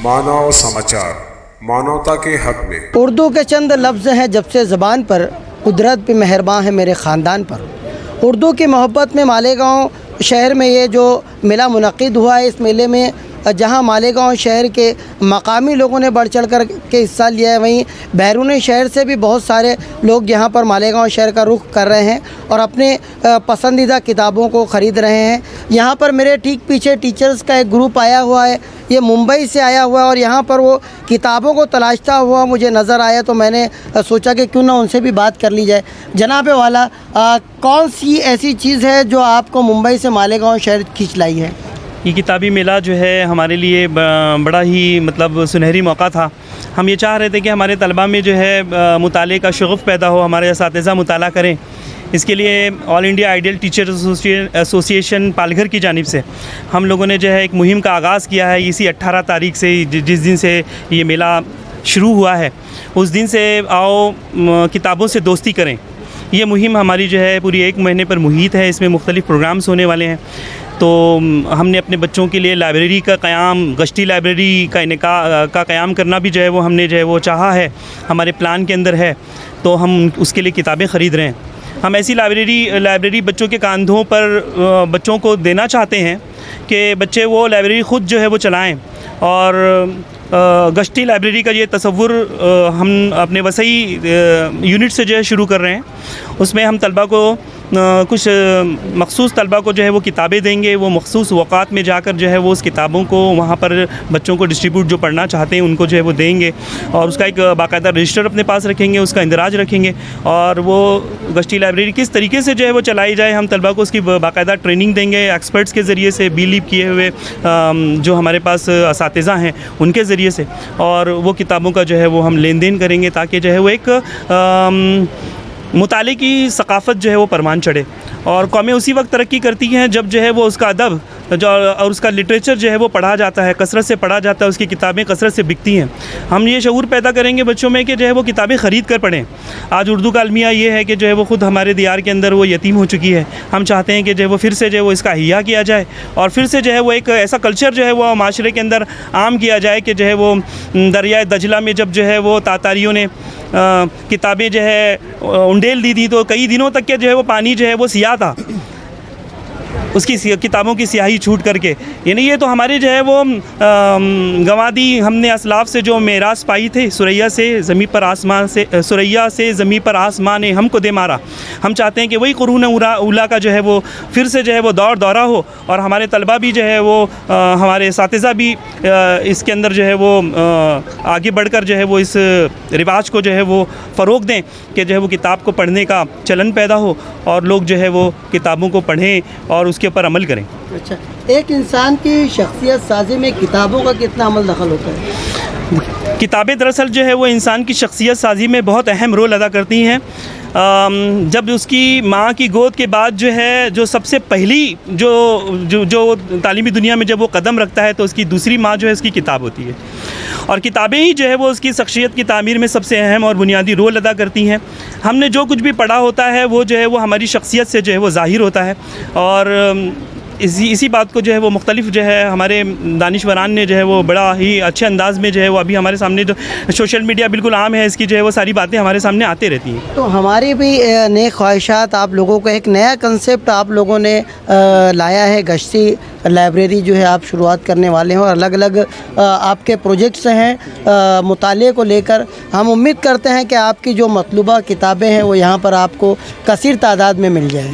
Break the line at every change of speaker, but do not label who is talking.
मानव समाचार मानवता के हक में।
उर्दू के चंद लफ्ज़ हैं जब से ज़बान पर, कुदरत भी मेहरबान है मेरे ख़ानदान पर। उर्दू की मोहब्बत में मालेगांव शहर में ये जो मेला मुनक़िद हुआ है, इस मेले में जहां मालेगांव शहर के मकामी लोगों ने बढ़ चढ़ कर के हिस्सा लिया है, वहीं बैरून शहर से भी बहुत सारे लोग यहां पर मालेगांव शहर का रुख कर रहे हैं और अपने पसंदीदा किताबों को ख़रीद रहे हैं। यहां पर मेरे ठीक पीछे टीचर्स का एक ग्रुप आया हुआ है, ये मुंबई से आया हुआ है और यहाँ पर वो किताबों को तलाशता हुआ मुझे नज़र आया, तो मैंने सोचा कि क्यों ना उनसे भी बात कर ली जाए। जनाब वाला, कौन सी ऐसी चीज़ है जो आपको मुंबई से मालेगांव शहर खींच लाई है?
ये किताबी मेला जो है हमारे लिए बड़ा ही मतलब सुनहरी मौका था। हम ये चाह रहे थे कि हमारे तलबा में जो है मुताले का शगफ़ पैदा हो, हमारे असातिज़ा मुताला करें। इसके लिए all India ideal teacher association Palghar की जानिब से हम लोगों ने जो है एक मुहिम का आगाज़ किया है। इसी 18 तारीख से, जिस दिन से ये मेला शुरू हुआ है, उस दिन से आओ किताबों से दोस्ती करें। ये मुहिम हमारी जो है पूरी 1 महीने पर मुहित है। इसमें मुख्तलिफ़ प्रोग्राम्स होने वाले हैं। तो हमने अपने बच्चों के लिए लाइब्रेरी का क़याम, गश्ती लाइब्रेरी का क़याम करना भी जो है वो हमने जो है वो चाहा है, हमारे प्लान के अंदर है। तो हम उसके लिए किताबें ख़रीद रहे हैं। हम ऐसी लाइब्रेरी बच्चों के कांधों पर बच्चों को देना चाहते हैं कि बच्चे वो लाइब्रेरी ख़ुद जो है वो चलाएं। और गश्ती लाइब्रेरी का ये तसव्वुर हम अपने वसई यूनिट से जो है शुरू कर रहे हैं। उसमें हम तलबा को कुछ मखसूस तलबा को जो है वो किताबें देंगे। वो मखसूस वक़ात में जाकर जो है वो उस किताबों को वहाँ पर बच्चों को डिस्ट्रीब्यूट, जो पढ़ना चाहते हैं उनको जो है वो देंगे और उसका एक बाकायदा रजिस्टर अपने पास रखेंगे, उसका इंदराज रखेंगे। और वो गश्ती लाइब्रेरी किस तरीके से जो है वो चलाई जाए, हम तलबा को उसकी बाकायदा ट्रेनिंग देंगे एक्सपर्ट्स के ज़रिए से, बीलीव किए हुए जो हमारे पास असातिज़ा हैं उनके ज़रिए से। और वो किताबों का जो है वो हम लेन देन करेंगे ताकि जो है वो एक मुताले की सकाफ़त जो है वो परवान चढ़े। और कौमें उसी वक्त तरक्की करती हैं जब जो है वो उसका अदब और उसका लिटरेचर जो है वो पढ़ा जाता है, कसरत से पढ़ा जाता है, उसकी किताबें कसरत से बिकती हैं। हम ये शऊर पैदा करेंगे बच्चों में कि जो है वो किताबें ख़रीद कर पढ़ें। आज उर्दू का अलमिया ये है कि जो है वो ख़ुद हमारे दियार के अंदर वो यतीम हो चुकी है। हम चाहते हैं कि जो है वो फिर से जो है वो इसका हिया किया जाए और फिर से जो है वो एक ऐसा कल्चर जो है वो माशरे के अंदर आम किया जाए कि जो है वो दरियाए दजला में जब जो है वो तातारियों ने किताबें जो है उंडेल दी थी, तो कई दिनों तक के जो है वो पानी जो है वो सियाह था, उसकी किताबों की स्याही छूट करके। यानी ये तो हमारे जो है वो गंवादी हमने असलाफ से जो मेरास पाई थे, सुरैया से ज़मीं पर आसमान ने हमको दे मारा। हम चाहते हैं कि वही कुरून उला का जो है वो फिर से जो है वो दौरा हो और हमारे तलबा भी जो है वो हमारे असातिज़ा भी इसके अंदर जो है वो आगे बढ़कर जो है वो इस रिवाज को जो है वो फ़रोग़ दें कि जो है वो किताब को पढ़ने का चलन पैदा हो और लोग जो है वो किताबों को पढ़ें और उसके ऊपर अमल करें।
अच्छा, एक इंसान की शख्सियत साजी में किताबों का कितना अमल दखल होता है?
किताबें दरअसल जो है वो इंसान की शख्सियत साजी में बहुत अहम रोल अदा करती हैं। जब उसकी माँ की गोद के बाद जो है जो सबसे पहली जो तालीमी दुनिया में जब वो कदम रखता है तो उसकी दूसरी माँ जो है उसकी किताब होती है। और किताबें ही जो है वो उसकी शख्सियत की तामीर में सबसे अहम और बुनियादी रोल अदा करती हैं। हमने जो कुछ भी पढ़ा होता है वो जो है वो हमारी शख्सियत से जो है वो ज़ाहिर होता है। और इसी बात को जो है वो मुख्तलिफ जो है हमारे दानिशवरान ने जो है वो बड़ा ही अच्छे अंदाज़ में जो है वो अभी हमारे सामने जो सोशल मीडिया बिल्कुल आम है, इसकी जो है वो सारी बातें हमारे सामने आते रहती हैं।
तो हमारी भी नए ख्वाहिशात, आप लोगों को एक नया कंसेप्ट आप लोगों ने लाया है। गश्ती लाइब्रेरी जो है आप शुरुआत करने वाले हैं और अलग अलग आपके प्रोजेक्ट्स हैं मुताले को लेकर। हम उम्मीद करते हैं कि आपकी जो मतलूबा किताबें हैं वो यहाँ पर आपको कसीर तादाद में मिल जाएँ।